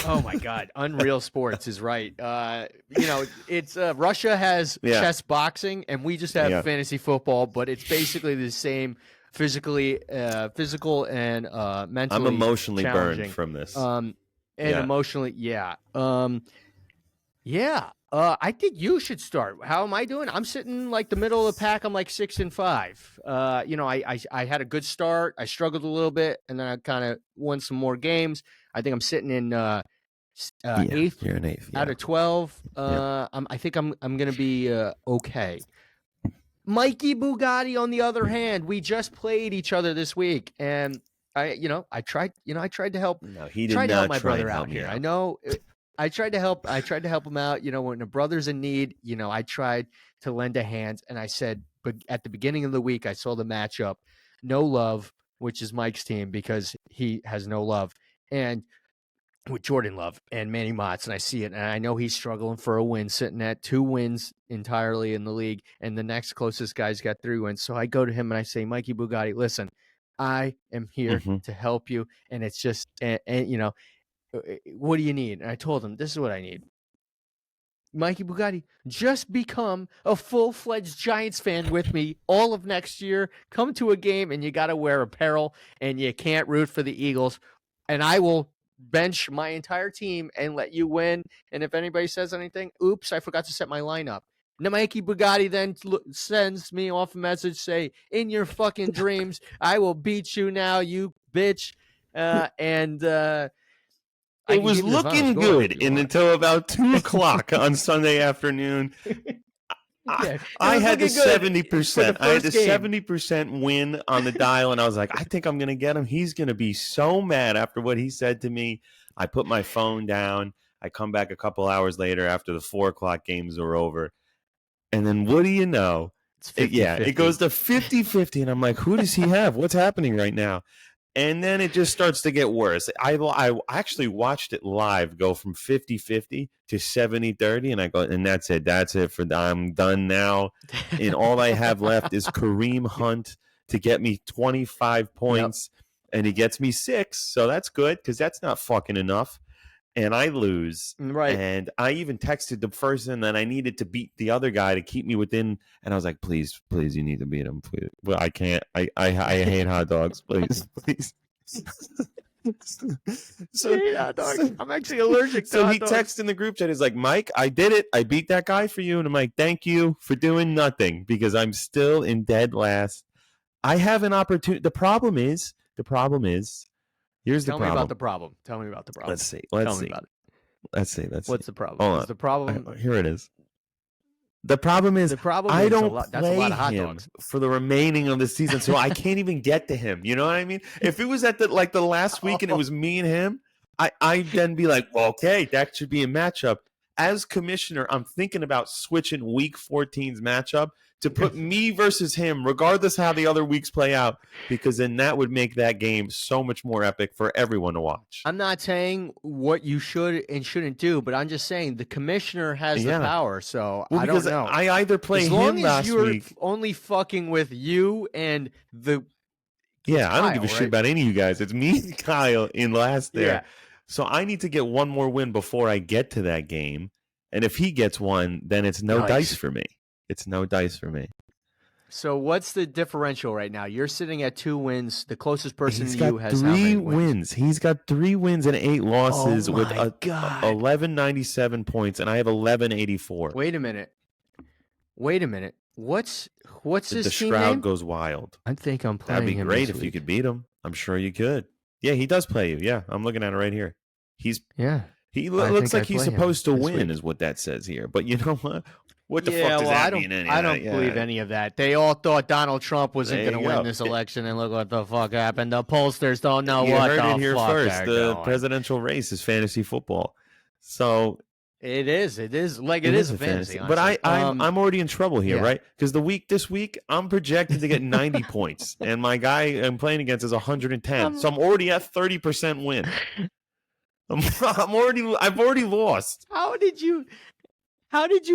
Oh my God, Unreal Sports is right. It's Russia has chess boxing, and we just have fantasy football, but it's basically the same physical and mentally. I'm emotionally burned from this. and emotionally, yeah. I think you should start. How am I doing? I'm sitting like the middle of the pack. I'm like 6-5. I had a good start. I struggled a little bit, and then I kind of won some more games. I think I'm sitting in eighth. You're an eighth out of 12. I think I'm gonna be okay. Mikey Bugatti, on the other hand, we just played each other this week, and I tried to help. No, he did tried to not help my try brother and help out me here. out. I know. I tried to help him out. When a brother's in need, I tried to lend a hand. And I said, but at the beginning of the week, I saw the matchup, No Love, which is Mike's team because he has no love, and with Jordan Love and Manny Motts, and I see it, and I know he's struggling for a win, sitting at 2 wins entirely in the league, and the next closest guy's got 3 wins. So I go to him and I say, Mikey Bugatti, listen, I am here to help you, and it's just, what do you need? And I told him, this is what I need. Mikey Bugatti, just become a full-fledged Giants fan with me all of next year. Come to a game, and you got to wear apparel, and you can't root for the Eagles, and I will bench my entire team and let you win. And if anybody says anything, oops, I forgot to set my lineup. Now, Mikey Bugatti then sends me off a message, say, in your fucking dreams, I will beat you now, you bitch. It was looking good until about 2 o'clock on Sunday afternoon. I had the 70%. I had the 70% win on the dial, and I was like, I think I'm going to get him. He's going to be so mad after what he said to me. I put my phone down. I come back a couple hours later after the 4 o'clock games are over. And then what do you know? It goes to 50-50, and I'm like, who does he have? What's happening right now? And then it just starts to get worse. I actually watched it live go from 50-50 to 70-30, and I go, and that's it. That's it I'm done now. And all I have left is Kareem Hunt to get me 25 points, and he gets me 6. So that's good because that's not fucking enough. And I lose. Right. And I even texted the person that I needed to beat the other guy to keep me within. And I was like, please, you need to beat him. Please. Well, I can't. I hate hot dogs. Please. I'm actually allergic to hot dogs. So he texted in the group chat. He's like, Mike, I did it. I beat that guy for you. And I'm like, thank you for doing nothing because I'm still in dead last. I have an opportunity. The problem is, here's the problem. Tell me about the problem. Let's see. Tell me about it. Let's see. What's the problem? Hold on. The problem? Here it is. The problem is I don't that's a lot of hot him dogs for the remaining of the season, so I can't even get to him. You know what I mean? If it was at the last week and it was me and him, I'd then be like, well, okay, that should be a matchup. As commissioner, I'm thinking about switching week 14's matchup to put me versus him, regardless how the other weeks play out, because then that would make that game so much more epic for everyone to watch. I'm not saying what you should and shouldn't do, but I'm just saying the commissioner has the power. So I don't know. I either play him last week. As long as you're only fucking with you and the I don't give a shit about any of you guys. It's me and Kyle in last there. Yeah. So I need to get one more win before I get to that game. And if he gets one, then it's no dice for me. It's no dice for me. So what's the differential right now? You're sitting at 2 wins. The closest person to you has 3 wins. He's got 3 wins and 8 losses with 1197 points, and I have 1184. Wait a minute. What's his the team Shroud name? Goes Wild. I think I'm playing him. That'd be great if you could beat him. I'm sure you could. Yeah, he does play you. Yeah, I'm looking at it right here. He looks like he's supposed to win, is what that says here. But you know what? What the fuck does that mean? I don't believe any of that. They all thought Donald Trump wasn't going to win this election, and look what the fuck happened. The pollsters don't know what the fuck. You heard it here first. The presidential race is fantasy football. So it is. It is a fantasy. But I'm already in trouble here, right? Because this week I'm projected to get 90 points, and my guy I'm playing against is 110. So I'm already at 30% win. I've already lost. How did you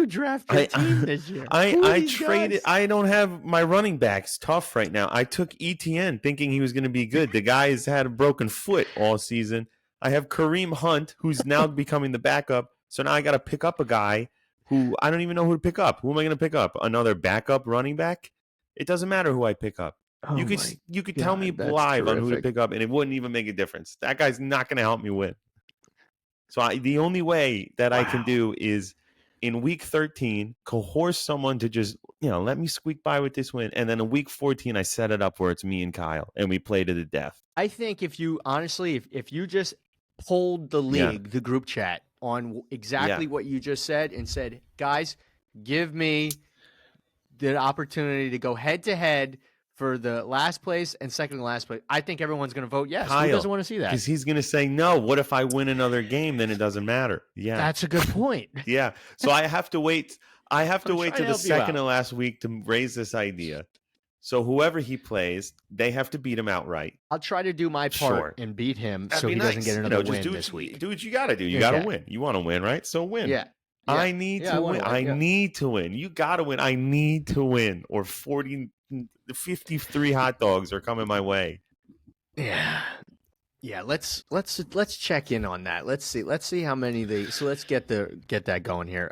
draft your team this year? I traded. I don't have my running backs tough right now. I took ETN thinking he was going to be good. The guy's had a broken foot all season. I have Kareem Hunt, who's now becoming the backup. So now I got to pick up a guy who I don't even know who to pick up. Who am I going to pick up? Another backup running back? It doesn't matter who I pick up. Oh you could tell me live on who to pick up, and it wouldn't even make a difference. That guy's not going to help me win. So the only way that I can do is in week 13, coerce someone to just, let me squeak by with this win. And then in week 14, I set it up where it's me and Kyle and we play to the death. I think if you honestly, if you just polled the league, the group chat on exactly what you just said and said, guys, give me the opportunity to go head to head for the last place and second to last place, I think everyone's going to vote yes. Kyle, who doesn't want to see that? Because he's going to say, no, what if I win another game? Then it doesn't matter. Yeah. That's a good point. Yeah. So I have to wait. I have to wait to the second to last week to raise this idea. So whoever he plays, they have to beat him outright. I'll try to do my part and beat him so he doesn't get another win this week. Do what you got to do. You got to win. You want to win, right? So win. Yeah. I need to win. I need to win. You got to win. I need to win. Or 53 hot dogs are coming my way. Yeah. Yeah, let's check in on that. Let's see how many so let's get that going here.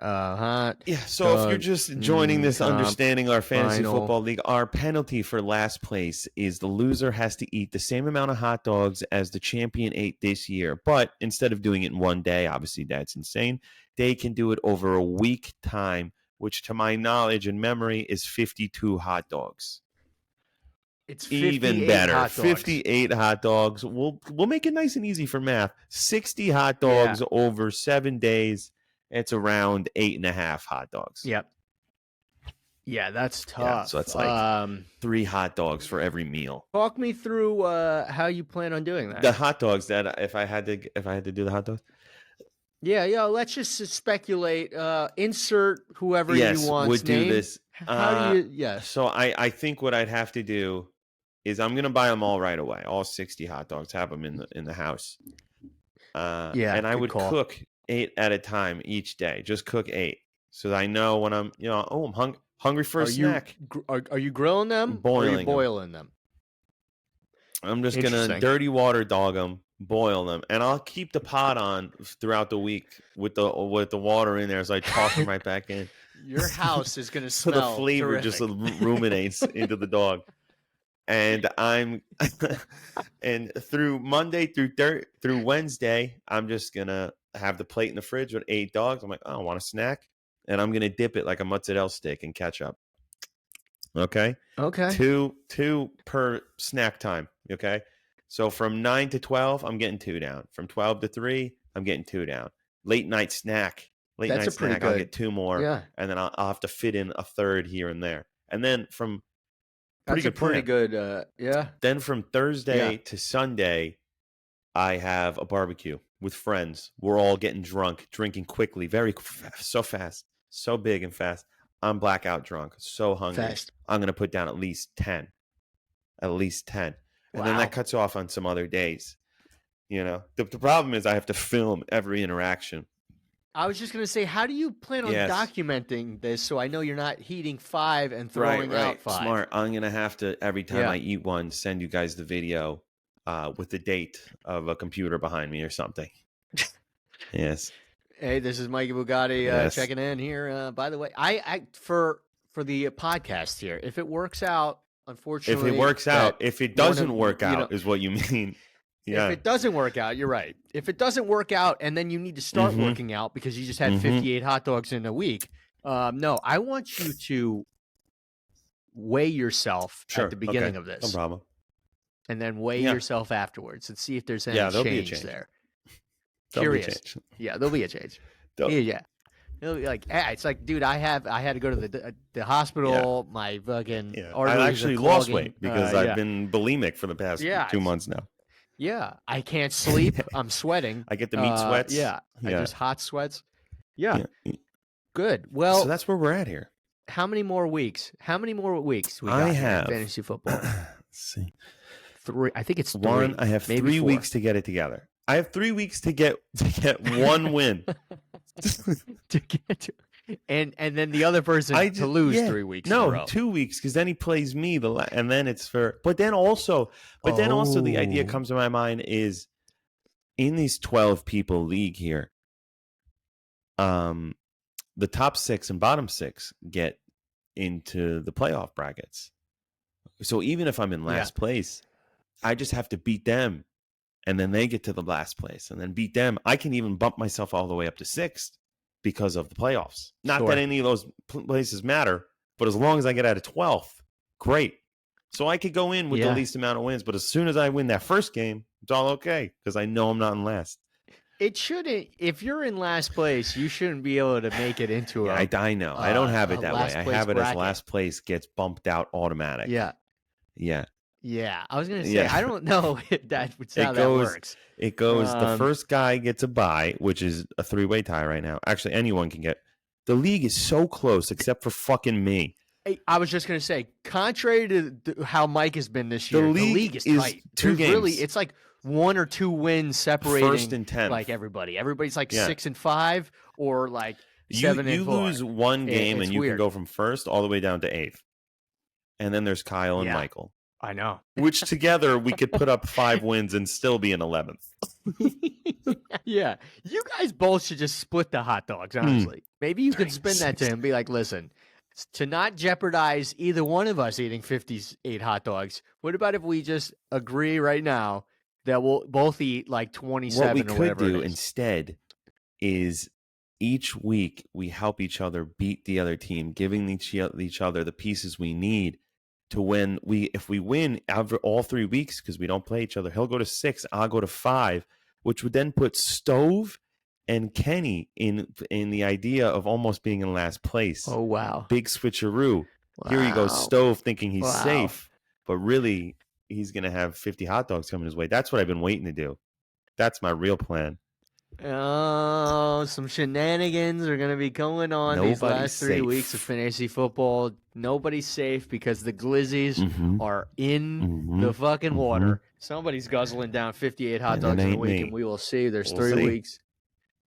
So if you're just joining this understanding our fantasy football league, our penalty for last place is the loser has to eat the same amount of hot dogs as the champion ate this year. But instead of doing it in one day, obviously that's insane, they can do it over a week time, which to my knowledge and memory is 52 hot dogs. It's even better. 58 hot dogs. We'll make it nice and easy for math. 60 hot dogs over 7 days. It's around 8.5 hot dogs. Yep. Yeah, that's tough. Yeah, so it's like 3 hot dogs for every meal. Talk me through how you plan on doing that. The hot dogs that if I had to do the hot dogs. Yeah. Let's just speculate. Insert whoever you want. Would do this. How do you? Yes. So I think what I'd have to do is I'm gonna buy them all right away. All 60 hot dogs. Have them in the house. And I would cook 8 at a time each day. Just cook 8, so that I know when I'm I'm hungry for a snack. Are you grilling them? Boiling. Or are you boiling them? I'm just gonna dirty water dog them. Boil them, and I'll keep the pot on throughout the week with the water in there as I toss them right back in. Your house is going to smell so the flavor terrific. Just ruminates into the dog. And and through Monday through Wednesday, I'm just gonna have the plate in the fridge with 8 dogs. I'm like, I want a snack, and I'm gonna dip it like a mozzarella stick in ketchup. Okay. 2 per snack time. Okay. So from 9 to 12, I'm getting 2 down. From 12 to 3, I'm getting 2 down. Late night snack. I'll get 2 more. Yeah. And then I'll have to fit in a third here and there. And then from Then from Thursday to Sunday, I have a barbecue with friends. We're all getting drunk, drinking quickly, so fast, so big and fast. I'm blackout drunk, so hungry. Fast. I'm going to put down at least 10. And then that cuts off on some other days. The problem is I have to film every interaction. I was just going to say, how do you plan on documenting this so I know you're not heating 5 and throwing out 5? Smart. I'm going to have to, every time I eat one, send you guys the video with the date of a computer behind me or something. Yes. Hey, this is Mikey Bugatti checking in here. By the way, I for the podcast here, if it works out, unfortunately. If it works out. If it doesn't work out is what you mean. Yeah. If it doesn't work out, you're right. If it doesn't work out and then you need to start working out because you just had 58 hot dogs in a week, no, I want you to weigh yourself at the beginning of this. No problem. And then weigh yourself afterwards and see if there's any change there. Curious. Yeah, there'll be a change. Yeah. It'll be like, it's like, dude, I had to go to the hospital. My fucking arteries I actually lost weight because I've been bulimic for the past 2 months now. Yeah, I can't sleep. I'm sweating. I get the meat sweats. I just hot sweats. Yeah. Good. Well, so that's where we're at here. How many more weeks? We got I have fantasy football. Let's see. 3. I think it's 3. One. I have 3 weeks to get it together. I have 3 weeks to get one win. And then the other person to lose 3 weeks. No, in a row. 2 weeks because then he plays me and then it's for. But then also the idea comes to my mind is in these 12 people league here. The top 6 and bottom 6 get into the playoff brackets. So even if I'm in last place, I just have to beat them and then they get to the last place and then beat them, I can even bump myself all the way up to 6th because of the playoffs. Not that any of those places matter, but as long as I get out of 12th, great. So I could go in with the least amount of wins, but as soon as I win that first game, it's all okay because I know I'm not in last. It shouldn't. If you're in last place, you shouldn't be able to make it into a. I know. I don't have it that way. I have it as last place gets bumped out automatic. Yeah. I was gonna say I don't know if that's how that works. It goes. The first guy gets a bye, which is a 3-way tie right now. Actually, anyone can get. The league is so close, except for fucking me. I was just gonna say, contrary to how Mike has been this year, the league is tight. 2 games. Really, it's like 1 or 2 wins separating 1st and 10th. Like everybody. Everybody's like 6 and 5 or like 7 and 4. You lose one game and you can go from 1st all the way down to 8th. And then there's Kyle and Michael. I know. Which together we could put up 5 wins and still be in 11th. Yeah. You guys both should just split the hot dogs, honestly. Maybe you could spin that to him and be like, listen, to not jeopardize either one of us eating 58 hot dogs, what about if we just agree right now that we'll both eat like 27 or whatever? What we could do instead is each week we help each other beat the other team, giving each other the pieces we need to win. If we win after all 3 weeks, because we don't play each other, he'll go to 6, I'll go to 5, which would then put Stove and Kenny in the idea of almost being in last place. Oh, wow. Big switcheroo. Wow. Here he goes, Stove, thinking he's safe, but really he's going to have 50 hot dogs coming his way. That's what I've been waiting to do. That's my real plan. Oh, some shenanigans are going to be going on these last 3 weeks of fantasy football. Nobody's safe because the Glizzies are in the fucking water. Somebody's guzzling down 58 hot dogs in a week, and we will see. There's 3 weeks.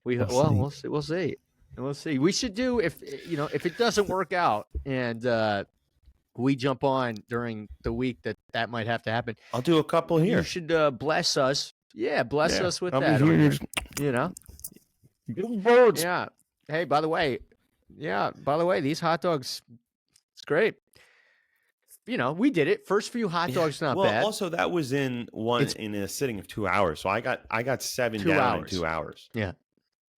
We'll see. We'll see. We should do if it doesn't work out and we jump on during the week that might have to happen. I'll do a couple here. You should bless us. Yeah, bless us with that. Yeah. Hey, by the way, these hot dogs, it's great. We did it. First few hot dogs, not bad. Well, also that was in a sitting of 2 hours. So I got 7 down in 2 hours. Yeah.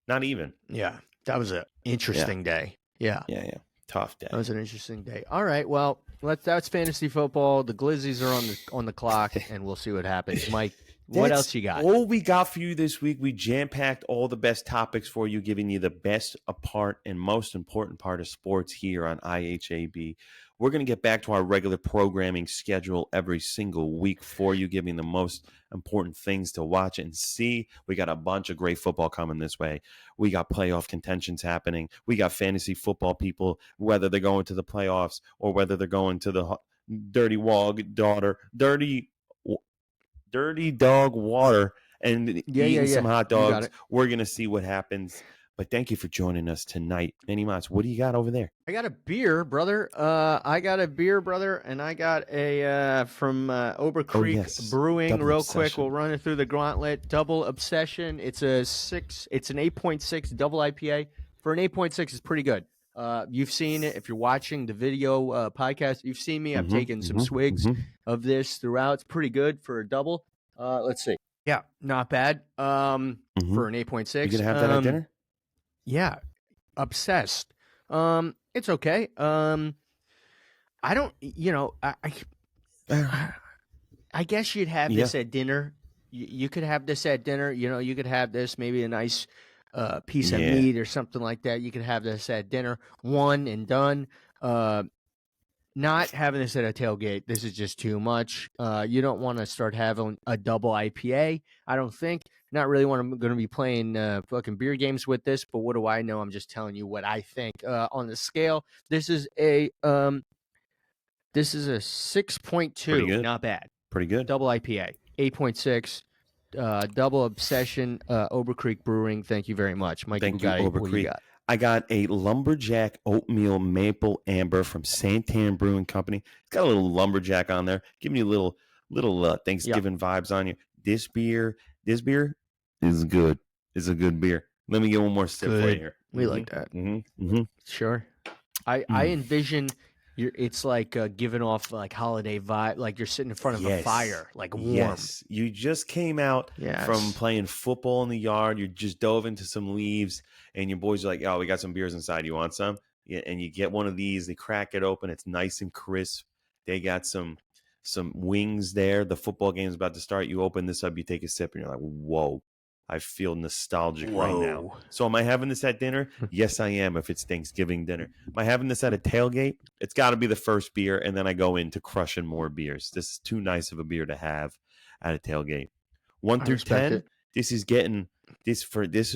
Not even. Yeah. That was an interesting day. Yeah. Yeah. Tough day. That was an interesting day. All right. Well, that's fantasy football. The Glizzies are on the clock, and we'll see what happens. Mike, what else you got? All we got for you this week, we jam-packed all the best topics for you, giving you the best part and most important part of sports here on IHAB. We're going to get back to our regular programming schedule every single week for you, giving the most important things to watch and see. We got a bunch of great football coming this way. We got playoff contentions happening. We got fantasy football people, whether they're going to the playoffs or whether they're going to the dirty dog water and eating some hot dogs. We're going to see what happens. But thank you for joining us tonight. Manny Mats, what do you got over there? I got a beer, brother. And I got a from Ober Creek Brewing. Double real Obsession. Quick. We'll run it through the gauntlet. Double Obsession. It's an 8.6 double IPA. For an 8.6, it's pretty good. You've seen it if you're watching the video podcast. You've seen me. I've taken some swigs of this throughout. It's pretty good for a double. Let's see. Yeah, not bad. For an 8.6. You gonna have that at dinner? Yeah, obsessed. It's okay. I don't. I guess you'd have this at dinner. You could have this at dinner. You could have this maybe a nice piece of meat or something like that. You could have this at dinner, one and done. Not having this at a tailgate. This is just too much. You don't want to start having a double IPA. I don't think. Not really going to be playing fucking beer games with this, but what do I know? I'm just telling you what I think. On the scale, this is a 6.2. Not bad. Pretty good. Double IPA, 8.6. Double Obsession, Ober Creek Brewing. Thank you very much, Mikey Bugatti. Ober Creek. I got a Lumberjack Oatmeal Maple Amber from Santan Brewing Company. It's got a little lumberjack on there, giving you a little Thanksgiving vibes on you. This beer is good. It's a good beer. Let me get one more sip for you here. We like that. Sure. I envision, It's like giving off like holiday vibe, like you're sitting in front of a fire, like warm. Yes, you just came out from playing football in the yard. You just dove into some leaves, and your boys are like, "Oh, we got some beers inside. You want some?" Yeah, and you get one of these. They crack it open. It's nice and crisp. They got some wings there. The football game's about to start. You open this up, you take a sip, and you're like, "Whoa." I feel nostalgic right now. So am I having this at dinner? Yes, I am if it's Thanksgiving dinner. Am I having this at a tailgate? It's got to be the first beer, and then I go into crushing more beers. This is too nice of a beer to have at a tailgate. 1 through 10, this is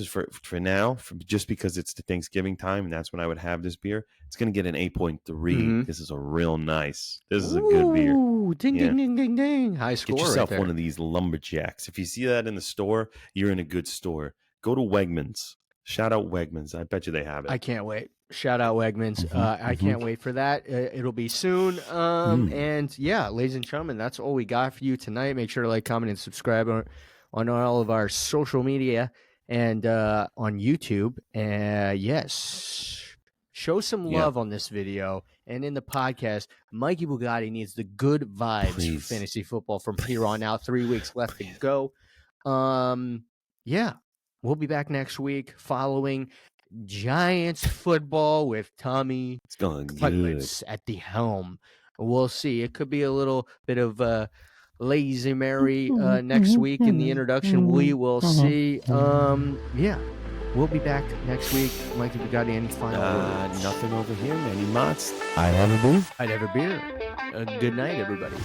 for now, just because it's the Thanksgiving time, and that's when I would have this beer. It's going to get an 8.3. Mm-hmm. This is a real nice. This is a good beer. Ding, ding, ding, ding, ding. High score. Get yourself right one of these lumberjacks. If you see that in the store, you're in a good store. Go to Wegmans. Shout out Wegmans. I bet you they have it. I can't wait. Shout out Wegmans. I can't wait for that. It'll be soon. And yeah, ladies and gentlemen, that's all we got for you tonight. Make sure to like, comment, and subscribe on all of our social media and on YouTube. Yes. Show some love on this video and in the podcast. Mikey Bugatti needs the good vibes for fantasy football from here on out. 3 weeks left to go. Yeah, we'll be back next week following Giants football with Tommy Cutlets at the helm. We'll see. It could be a little bit of lazy Mary next week in the introduction. We will see. Yeah. We'll be back next week. Mikey Bugatti, any final words? Nothing over here, Manny Motts. I'd have a beer. I'd have a beer. Good night, everybody.